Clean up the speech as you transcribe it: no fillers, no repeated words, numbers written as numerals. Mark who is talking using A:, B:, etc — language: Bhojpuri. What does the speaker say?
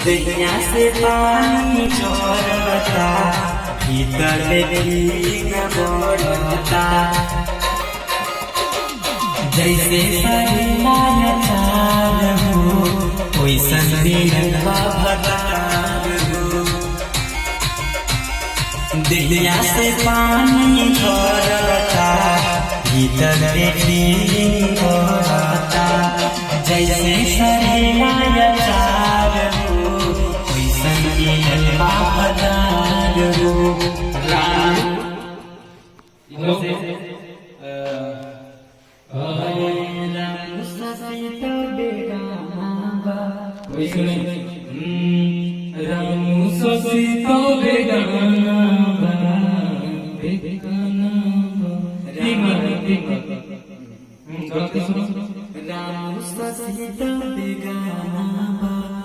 A: दैया से पानी छोड़ता भीतर भीग बढ़ता जैसे सरियान चार हो वैसन दिलवा भतार हो दैया से पानी छोड़ता भीतर भीग बढ़ता जैसे सरियान चार हो वैसन दिलवा भतार हो
B: Ramu sasita begana